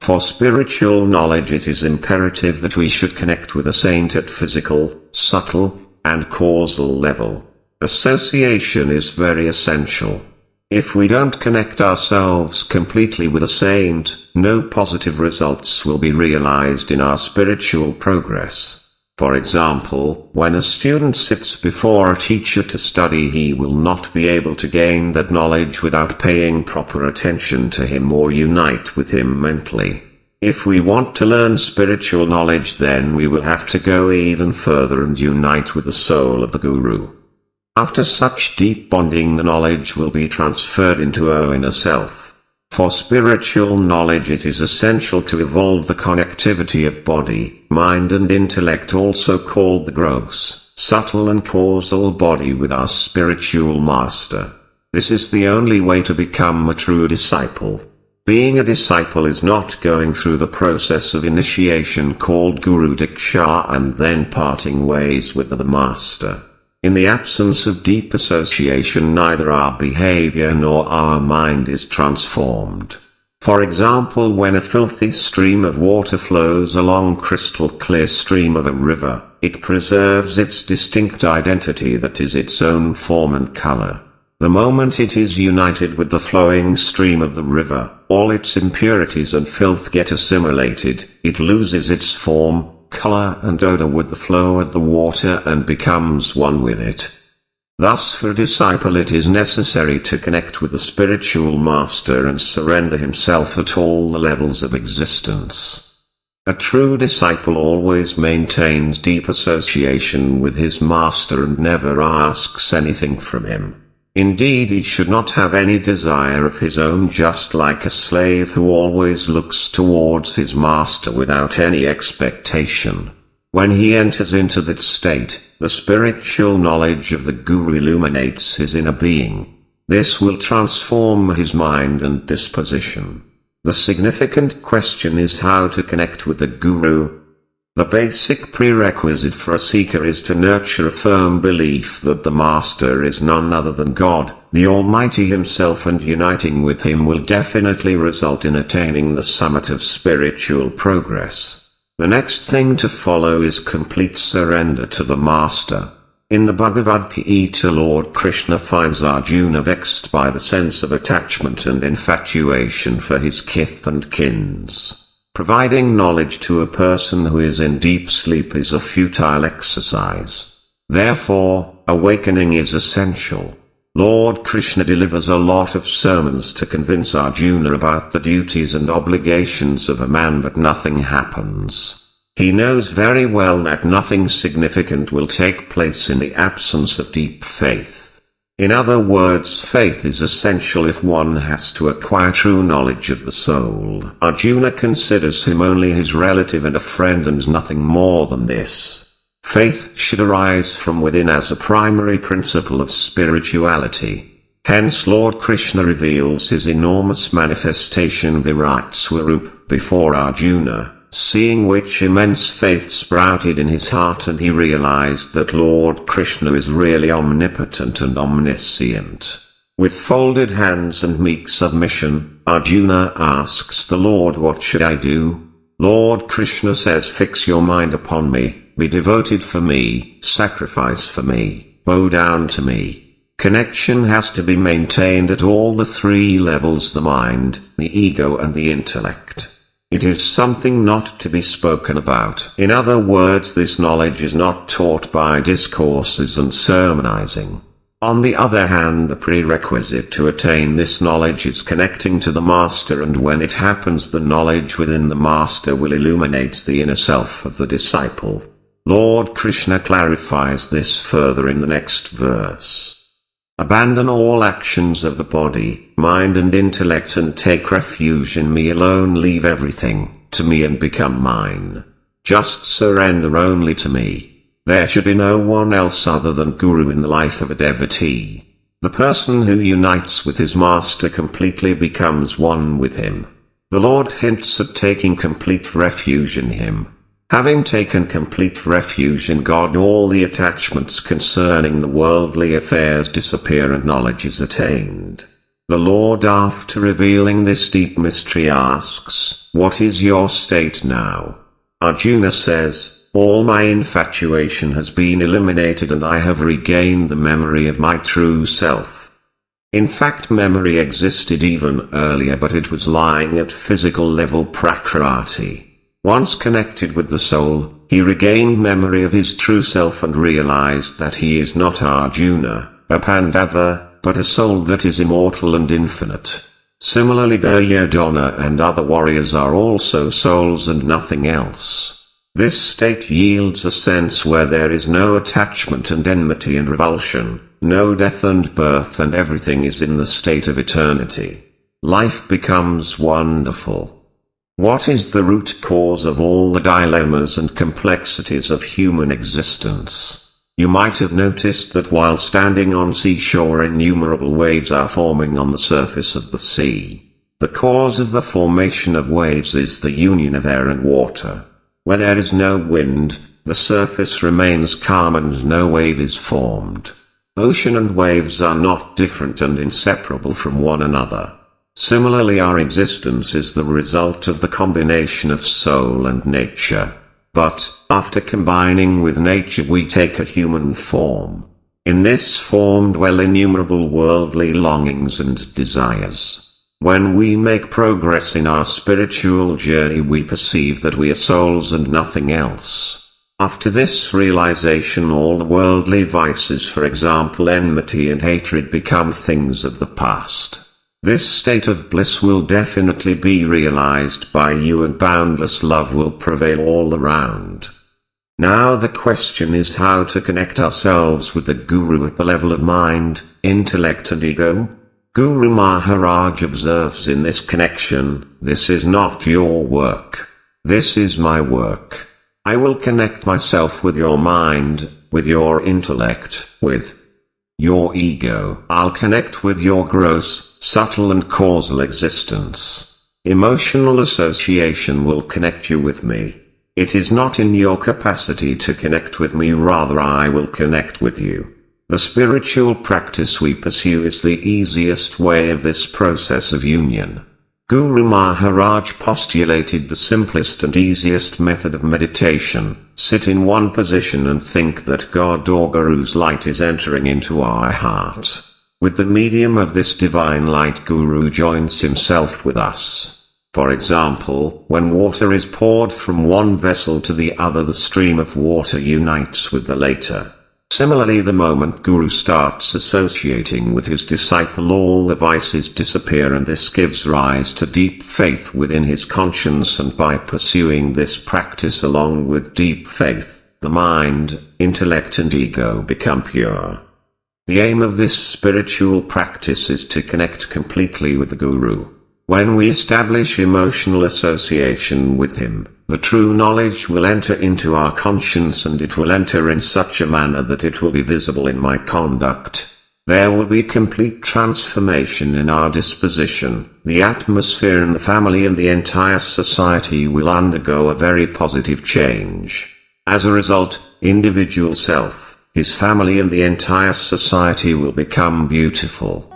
For spiritual knowledge it is imperative that we should connect with a saint at physical, subtle, and causal level. Association is very essential. If we don't connect ourselves completely with a saint, no positive results will be realized in our spiritual progress. For example, when a student sits before a teacher to study, he will not be able to gain that knowledge without paying proper attention to him or unite with him mentally. If we want to learn spiritual knowledge, then we will have to go even further and unite with the soul of the Guru. After such deep bonding, the knowledge will be transferred into our inner self. For spiritual knowledge it is essential to evolve the connectivity of body, mind and intellect, also called the gross, subtle and causal body, with our spiritual master. This is the only way to become a true disciple. Being a disciple is not going through the process of initiation called Guru Diksha and then parting ways with the master. In the absence of deep association, neither our behavior nor our mind is transformed. For example, when a filthy stream of water flows along crystal clear stream of a river, it preserves its distinct identity, that is its own form and color. The moment it is united with the flowing stream of the river, all its impurities and filth get assimilated, it loses its form, color and odor with the flow of the water and becomes one with it. Thus for a disciple it is necessary to connect with the spiritual master and surrender himself at all the levels of existence. A true disciple always maintains deep association with his master and never asks anything from him. Indeed, he should not have any desire of his own, just like a slave who always looks towards his master without any expectation. When he enters into that state, the spiritual knowledge of the Guru illuminates his inner being. This will transform his mind and disposition. The significant question is how to connect with the Guru. The basic prerequisite for a seeker is to nurture a firm belief that the Master is none other than God, the Almighty Himself, and uniting with Him will definitely result in attaining the summit of spiritual progress. The next thing to follow is complete surrender to the Master. In the Bhagavad Gita, Lord Krishna finds Arjuna vexed by the sense of attachment and infatuation for his kith and kins. Providing knowledge to a person who is in deep sleep is a futile exercise. Therefore, awakening is essential. Lord Krishna delivers a lot of sermons to convince Arjuna about the duties and obligations of a man, but nothing happens. He knows very well that nothing significant will take place in the absence of deep faith. In other words, faith is essential if one has to acquire true knowledge of the soul. Arjuna considers him only his relative and a friend and nothing more than this. Faith should arise from within as a primary principle of spirituality. Hence Lord Krishna reveals his enormous manifestation Virat Swarup before Arjuna, seeing which immense faith sprouted in his heart, and he realized that Lord Krishna is really omnipotent and omniscient. With folded hands and meek submission, Arjuna asks the Lord, "What should I do?" Lord Krishna says, "Fix your mind upon me, be devoted for me, sacrifice for me, bow down to me." Connection has to be maintained at all the three levels: the mind, the ego and the intellect. It is something not to be spoken about. In other words, this knowledge is not taught by discourses and sermonizing. On the other hand, the prerequisite to attain this knowledge is connecting to the Master, and when it happens, the knowledge within the Master will illuminate the inner self of the disciple. Lord Krishna clarifies this further in the next verse. Abandon all actions of the body, mind and intellect and take refuge in me alone. Leave everything to me and become mine. Just surrender only to me. There should be no one else other than Guru in the life of a devotee. The person who unites with his Master completely becomes one with him. The Lord hints at taking complete refuge in him. Having taken complete refuge in God, all the attachments concerning the worldly affairs disappear and knowledge is attained. The Lord, after revealing this deep mystery, asks, "What is your state now?" Arjuna says, "All my infatuation has been eliminated and I have regained the memory of my true self." In fact, memory existed even earlier, but it was lying at physical level prakriti. Once connected with the soul, he regained memory of his true self and realized that he is not Arjuna, a Pandava, but a soul that is immortal and infinite. Similarly, Duryodhana and other warriors are also souls and nothing else. This state yields a sense where there is no attachment and enmity and revulsion, no death and birth, and everything is in the state of eternity. Life becomes wonderful. What is the root cause of all the dilemmas and complexities of human existence? You might have noticed that while standing on seashore, innumerable waves are forming on the surface of the sea. The cause of the formation of waves is the union of air and water. Where there is no wind, the surface remains calm and no wave is formed. Ocean and waves are not different and inseparable from one another. Similarly, our existence is the result of the combination of soul and nature. But, after combining with nature, we take a human form. In this form dwell innumerable worldly longings and desires. When we make progress in our spiritual journey, we perceive that we are souls and nothing else. After this realization, all the worldly vices, for example enmity and hatred, become things of the past. This state of bliss will definitely be realized by you, and boundless love will prevail all around. Now the question is how to connect ourselves with the Guru at the level of mind, intellect and ego. Guru Maharaj observes in this connection, "This is not your work. This is my work. I will connect myself with your mind, with your intellect, with your ego. I'll connect with your gross, subtle and causal existence. Emotional association will connect you with me. It is not in your capacity to connect with me, rather I will connect with you." The spiritual practice we pursue is the easiest way of this process of union. Guru Maharaj postulated the simplest and easiest method of meditation: sit in one position and think that God or Guru's light is entering into our heart. With the medium of this divine light, Guru joins himself with us. For example, when water is poured from one vessel to the other, the stream of water unites with the latter. Similarly, the moment Guru starts associating with his disciple, all the vices disappear, and this gives rise to deep faith within his conscience, and by pursuing this practice along with deep faith, the mind, intellect and ego become pure. The aim of this spiritual practice is to connect completely with the Guru. When we establish emotional association with him, the true knowledge will enter into our conscience, and it will enter in such a manner that it will be visible in my conduct. There will be complete transformation in our disposition. The atmosphere in the family and the entire society will undergo a very positive change. As a result, individual self, his family and the entire society will become beautiful.